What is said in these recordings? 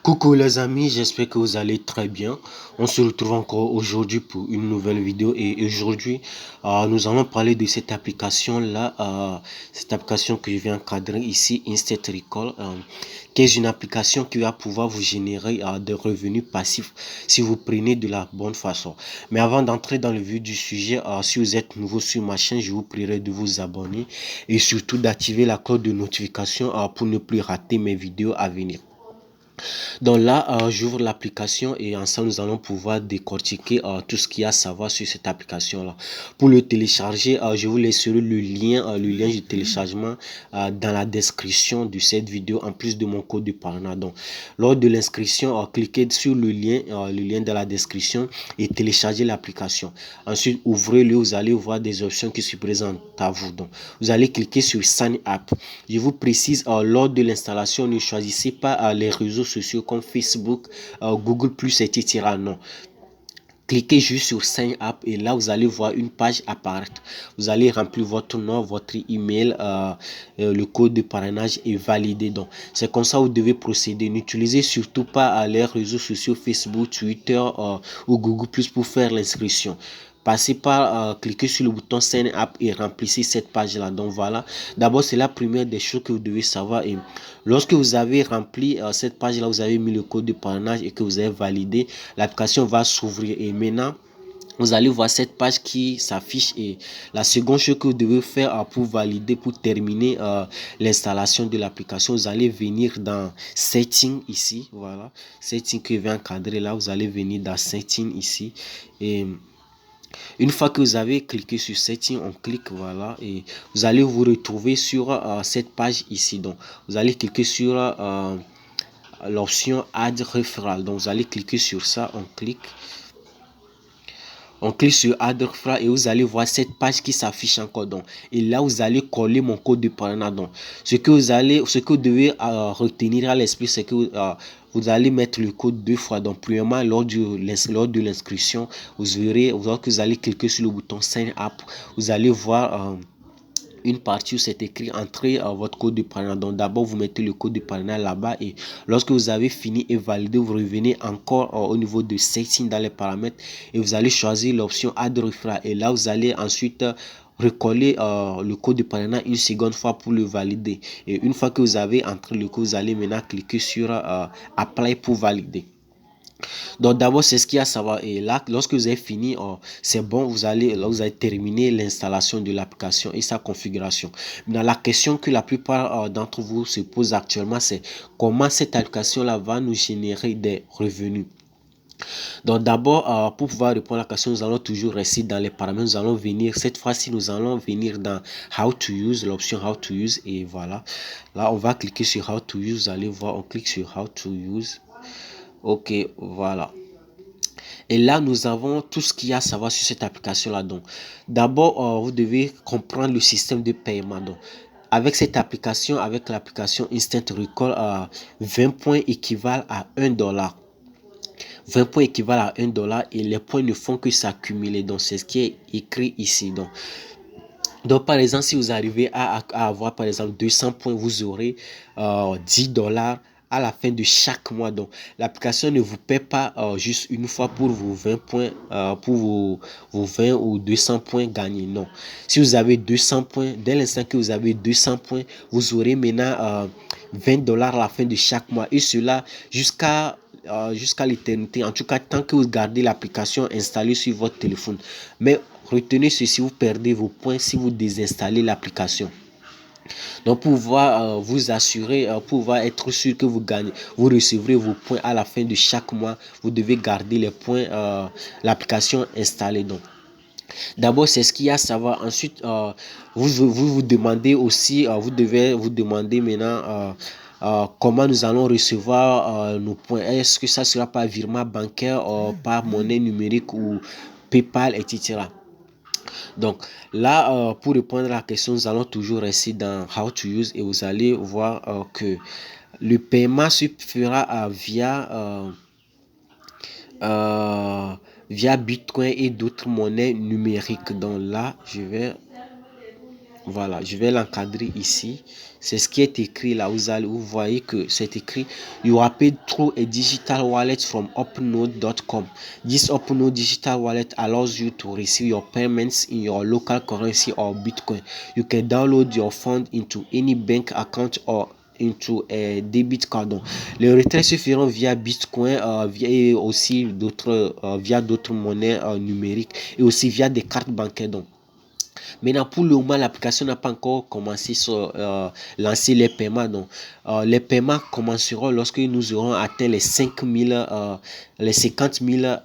Coucou les amis, j'espère que vous allez très bien. On se retrouve encore aujourd'hui pour une nouvelle vidéo et aujourd'hui nous allons parler de cette application là, cette application que je viens encadrer ici, Instant Recall, qui est une application qui va pouvoir vous générer des revenus passifs si vous prenez de la bonne façon. Mais avant d'entrer dans le vif du sujet, si vous êtes nouveau sur ma chaîne, je vous prierai de vous abonner et surtout d'activer la cloche de notification pour ne plus rater mes vidéos à venir. Donc là, j'ouvre l'application et ensemble, nous allons pouvoir décortiquer tout ce qu'il y a à savoir sur cette application-là. Pour le télécharger, je vous laisserai le lien du téléchargement dans la description de cette vidéo, en plus de mon code de parrainage. Donc, lors de l'inscription, cliquez sur le lien dans la description et téléchargez l'application. Ensuite, ouvrez-le, vous allez voir des options qui se présentent à vous. Donc, vous allez cliquer sur Sign Up. Je vous précise, lors de l'installation, ne choisissez pas les réseaux sociaux comme Facebook, Google+, etc. Non. Cliquez juste sur Sign Up et là, vous allez voir une page apparaître. Vous allez remplir votre nom, votre email, le code de parrainage et valider. Donc, c'est comme ça que vous devez procéder. N'utilisez surtout pas les réseaux sociaux Facebook, Twitter ou Google+, pour faire l'inscription. Passez par cliquez sur le bouton Sign Up et remplissez cette page là. Donc voilà, d'abord c'est la première des choses que vous devez savoir. Et lorsque vous avez rempli cette page là, vous avez mis le code de parrainage et que vous avez validé, l'application va s'ouvrir. Et maintenant vous allez voir cette page qui s'affiche et la seconde chose que vous devez faire pour valider, pour terminer l'installation de l'application, vous allez venir dans Setting ici, voilà, Setting que je vais encadrer là, vous allez venir dans Setting ici et une fois que vous avez cliqué sur Setting, on clique, voilà, et vous allez vous retrouver sur cette page ici. Donc, vous allez cliquer sur l'option Add Referral. Donc, vous allez cliquer sur ça, on clique. On clique sur Add Referral et vous allez voir cette page qui s'affiche encore. Donc, et là, vous allez coller mon code de parrainage. Donc, ce que vous devez retenir à l'esprit, c'est que vous allez mettre le code deux fois. Donc, premièrement, lors de l'inscription, vous verrez que vous allez cliquer sur le bouton Sign Up. Vous allez voir une partie où c'est écrit entrer votre code de parrainage. Donc d'abord vous mettez le code de parrainage là-bas et lorsque vous avez fini et validé, vous revenez encore au niveau de setting dans les paramètres et vous allez choisir l'option add referral et là vous allez ensuite recoller le code de parrainage une seconde fois pour le valider et une fois que vous avez entré le code, vous allez maintenant cliquer sur apply pour valider. Donc d'abord c'est ce qu'il y a à savoir et là lorsque vous avez fini c'est bon, vous allez terminer l'installation de l'application et sa configuration. Maintenant la question que la plupart d'entre vous se posent actuellement, c'est comment cette application là va nous générer des revenus. Donc d'abord pour pouvoir répondre à la question, nous allons toujours rester dans les paramètres. Nous allons venir cette fois-ci, nous allons venir dans How to Use, l'option How to Use et voilà. Là on va cliquer sur How to Use, vous allez voir, on clique sur How to Use. Ok, voilà. Et là, nous avons tout ce qu'il y a à savoir sur cette application-là. Donc, d'abord, vous devez comprendre le système de paiement. Donc, avec cette application, avec l'application Instant Recall, 20 points équivalent à 1 dollar. 20 points équivalent à 1 dollar et les points ne font que s'accumuler. Donc, c'est ce qui est écrit ici. Donc, par exemple, si vous arrivez à avoir, par exemple, 200 points, vous aurez 10 dollars à la fin de chaque mois. Donc, l'application ne vous paie pas juste une fois pour vos 20 points, pour vos 20 ou 200 points gagnés. Non. Si vous avez 200 points, dès l'instant que vous avez 200 points, vous aurez maintenant 20 dollars à la fin de chaque mois. Et cela jusqu'à l'éternité. En tout cas, tant que vous gardez l'application installée sur votre téléphone. Mais retenez ceci, vous perdez vos points si vous désinstallez l'application. Donc pour pouvoir vous assurer, pour pouvoir être sûr que vous gagnez, vous recevrez vos points à la fin de chaque mois, vous devez garder les points, l'application installée. Donc d'abord c'est ce qu'il y a à savoir. Ensuite vous demandez aussi, vous devez vous demander maintenant comment nous allons recevoir nos points. Est-ce que ça sera par virement bancaire, par monnaie numérique ou PayPal, etc. Donc là, pour répondre à la question, nous allons toujours rester dans How to Use et vous allez voir que le paiement se fera via Bitcoin et d'autres monnaies numériques. Donc là, je vais Voilà, je vais l'encadrer ici. C'est ce qui est écrit là. Vous voyez que c'est écrit You are paid through a digital wallet from OpenNode.com. This OpenNode digital wallet allows you to receive your payments in your local currency or Bitcoin. You can download your fund into any bank account or into a debit card. Donc, les retraits se feront via Bitcoin, et aussi via d'autres monnaies numériques et aussi via des cartes bancaires. Donc, maintenant, pour le moment, l'application n'a pas encore commencé sur lancer les paiements. Donc, les paiements commenceront lorsque nous aurons atteint les 50 000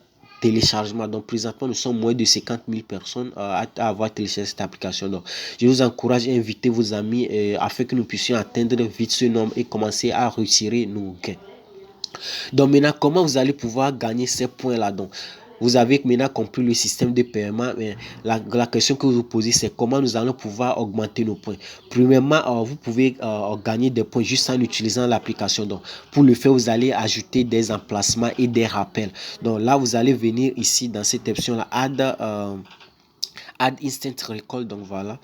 téléchargements. Donc, présentement, nous sommes moins de 50 000 personnes à avoir téléchargé cette application. Donc, je vous encourage à inviter vos amis afin que nous puissions atteindre vite ce nombre et commencer à retirer nos gains. Donc maintenant, comment vous allez pouvoir gagner ces points-là? Donc, vous avez maintenant compris le système de paiement, mais la question que vous vous posez, c'est comment nous allons pouvoir augmenter nos points. Premièrement, vous pouvez gagner des points juste en utilisant l'application. Donc, pour le faire, vous allez ajouter des emplacements et des rappels. Donc là, vous allez venir ici dans cette option-là, Add Instant Recall. Donc voilà,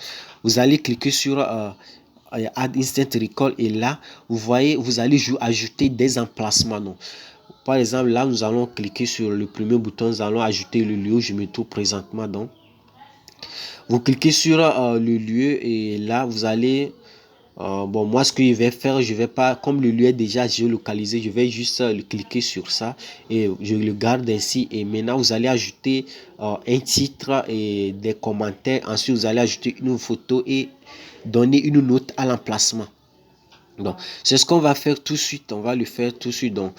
vous allez cliquer sur Add Instant Recall et là, vous voyez, vous allez ajouter des emplacements. Donc, par exemple, là, nous allons cliquer sur le premier bouton, nous allons ajouter le lieu où je me trouve présentement. Donc, vous cliquez sur le lieu et là, vous allez bon, moi, ce que je vais faire, je vais pas, comme le lieu est déjà géolocalisé, je vais juste cliquer sur ça et je le garde ainsi. Et maintenant, vous allez ajouter un titre et des commentaires. Ensuite, vous allez ajouter une photo et donner une note à l'emplacement. Donc, c'est ce qu'on va faire tout de suite. On va le faire tout de suite. Donc,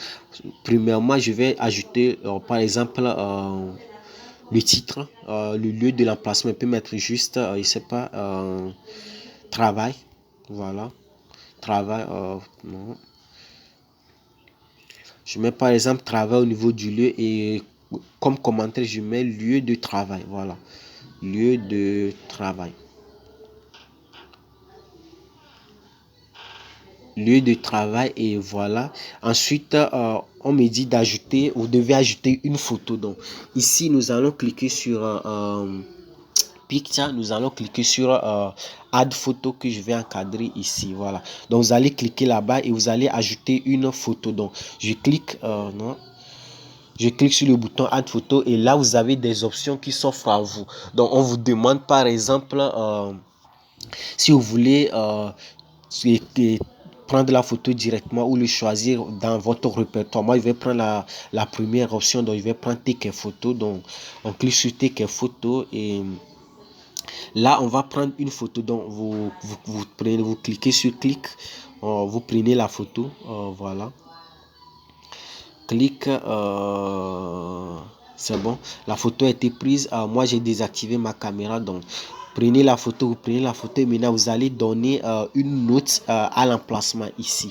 premièrement, je vais ajouter, par exemple, le titre, le lieu de l'emplacement. On peut mettre juste, je sais pas, travail. Voilà. Travail, non. Je mets par exemple travail au niveau du lieu et comme commentaire, je mets lieu de travail. Voilà. Lieu de travail. Lieu de travail et voilà. Ensuite, on me dit d'ajouter, vous devez ajouter une photo. Donc, ici, nous allons cliquer sur Picture, nous allons cliquer sur Add photo que je vais encadrer ici. Voilà. Donc, vous allez cliquer là-bas et vous allez ajouter une photo. Donc, je clique, non. Je clique sur le bouton Add photo et là, vous avez des options qui s'offrent à vous. Donc, on vous demande par exemple, si vous voulez prendre la photo directement ou le choisir dans votre répertoire. Moi, je vais prendre la première option. Donc, je vais prendre Take photo. Donc, on clique sur Take photo et là, on va prendre une photo. Donc, vous cliquez sur clic. Vous prenez la photo. Voilà. Clic. C'est bon. La photo a été prise. Moi, j'ai désactivé ma caméra. Donc, prenez la photo. Vous prenez la photo. Et maintenant, vous allez donner une note à l'emplacement ici.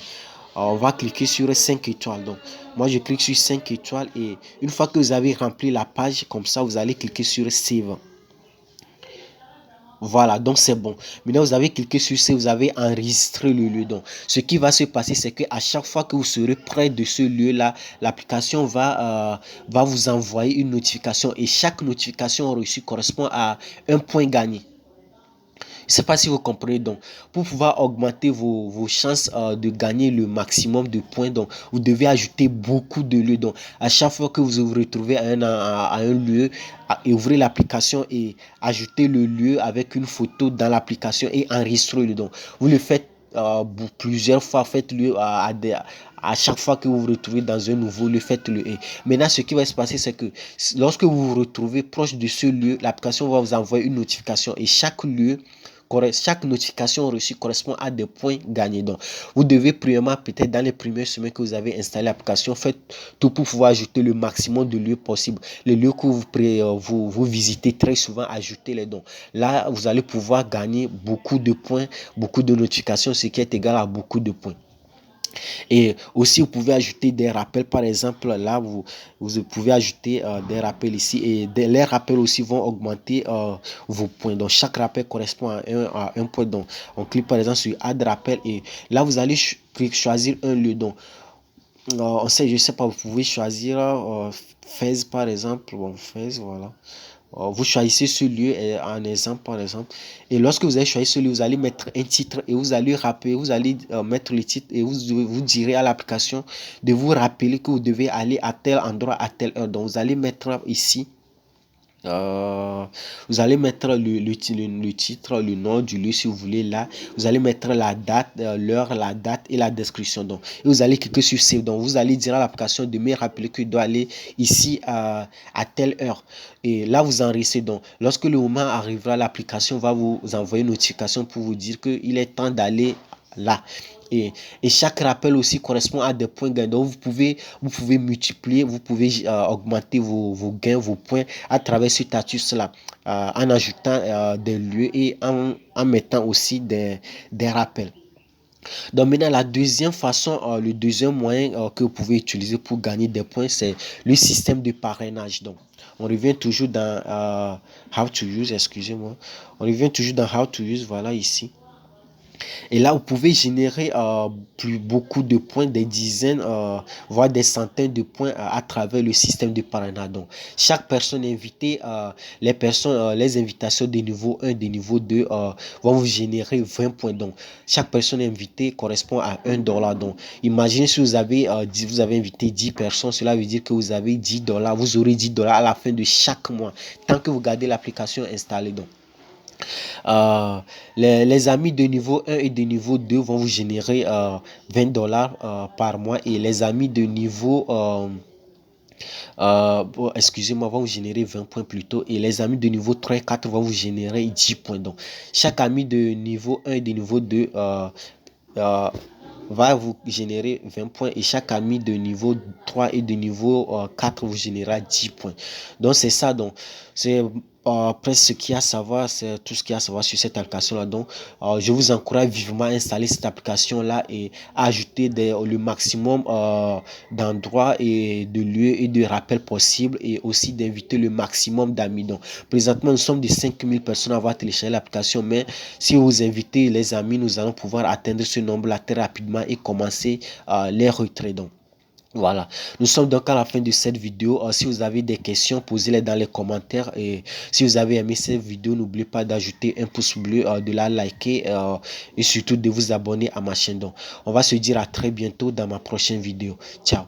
On va cliquer sur 5 étoiles. Donc, moi, je clique sur 5 étoiles. Et une fois que vous avez rempli la page, comme ça, vous allez cliquer sur Save. Voilà, donc c'est bon. Maintenant, vous avez cliqué sur ce, vous avez enregistré le lieu. Donc, ce qui va se passer, c'est qu'à chaque fois que vous serez près de ce lieu-là, l'application va vous envoyer une notification et chaque notification reçue correspond à un point gagné. Je ne sais pas si vous comprenez. Donc, pour pouvoir augmenter vos chances de gagner le maximum de points, donc, vous devez ajouter beaucoup de lieux. Donc, à chaque fois que vous vous retrouvez à un lieu, ouvrez l'application et ajoutez le lieu avec une photo dans l'application et enregistrez-le. Donc, vous le faites plusieurs fois, faites-le à chaque fois que vous vous retrouvez dans un nouveau lieu, faites-le. Et maintenant, ce qui va se passer, c'est que lorsque vous vous retrouvez proche de ce lieu, l'application va vous envoyer une notification et chaque notification reçue correspond à des points gagnés. Donc, vous devez premièrement, peut-être dans les premières semaines que vous avez installé l'application, faites tout pour pouvoir ajouter le maximum de lieux possible. Les lieux que vous visitez très souvent, ajoutez-les. Donc, là, vous allez pouvoir gagner beaucoup de points, beaucoup de notifications, ce qui est égal à beaucoup de points. Et aussi, vous pouvez ajouter des rappels. Par exemple, là, vous pouvez ajouter des rappels ici. Et les rappels aussi vont augmenter vos points. Donc, chaque rappel correspond à un point. Donc, on clique par exemple sur Add rappel. Et là, vous allez choisir un lieu. Donc, je sais pas, vous pouvez choisir Fez par exemple. Bon, Fez, voilà. Vous choisissez ce lieu en exemple, par exemple. Et lorsque vous avez choisi ce lieu, vous allez mettre un titre et vous allez rappeler, vous allez mettre le titre et vous direz à l'application de vous rappeler que vous devez aller à tel endroit à telle heure. Donc, vous allez mettre ici. Euh, vous allez mettre le titre, le nom du lieu si vous voulez là. Vous allez mettre la date, l'heure, la date et la description. Donc, et vous allez cliquer sur Save. Donc, vous allez dire à l'application de me rappeler qu'il doit aller ici à telle heure. Et là, vous enregistrez. Donc, lorsque le moment arrivera, l'application va vous envoyer une notification pour vous dire qu'il est temps d'aller là. Et chaque rappel aussi correspond à des points gains. Donc, vous pouvez multiplier, vous pouvez augmenter vos gains, vos points à travers cette astuce-là, en ajoutant des lieux et en mettant aussi des rappels. Donc maintenant, la deuxième façon, le deuxième moyen que vous pouvez utiliser pour gagner des points, c'est le système de parrainage. Donc, on revient toujours dans How to Use, excusez-moi. On revient toujours dans How to Use, voilà ici. Et là, vous pouvez générer beaucoup de points, des dizaines, voire des centaines de points à travers le système de parrainage. Donc, chaque personne invitée, les invitations de niveau 1, de niveau 2 vont vous générer 20 points. Donc, chaque personne invitée correspond à $1. Donc, imaginez si vous avez invité 10 personnes, cela veut dire que vous avez $10. Vous aurez $10 à la fin de chaque mois, tant que vous gardez l'application installée. Donc, les amis de niveau 1 et de niveau 2 vont vous générer $20 par mois et les amis de niveau excusez-moi, vont vous générer 20 points plus tôt et les amis de niveau 3 et 4 vont vous générer 10 points. Donc, chaque ami de niveau 1 et de niveau 2 va vous générer 20 points et chaque ami de niveau 3 et de niveau 4 vous générera 10 points. Donc, c'est ça. Donc, c'est presque ce qu'il y a à savoir, c'est tout ce qu'il y a à savoir sur cette application-là. Donc, je vous encourage vivement à installer cette application-là et à ajouter le maximum d'endroits et de lieux et de rappels possibles et aussi d'inviter le maximum d'amis. Donc, présentement, nous sommes de 5000 personnes à avoir téléchargé l'application, mais si vous invitez les amis, nous allons pouvoir atteindre ce nombre-là très rapidement et commencer les retraits. Donc, voilà, nous sommes donc à la fin de cette vidéo. Si vous avez des questions, posez-les dans les commentaires. Et si vous avez aimé cette vidéo, n'oubliez pas d'ajouter un pouce bleu, de la liker et surtout de vous abonner à ma chaîne. Donc, on va se dire à très bientôt dans ma prochaine vidéo. Ciao.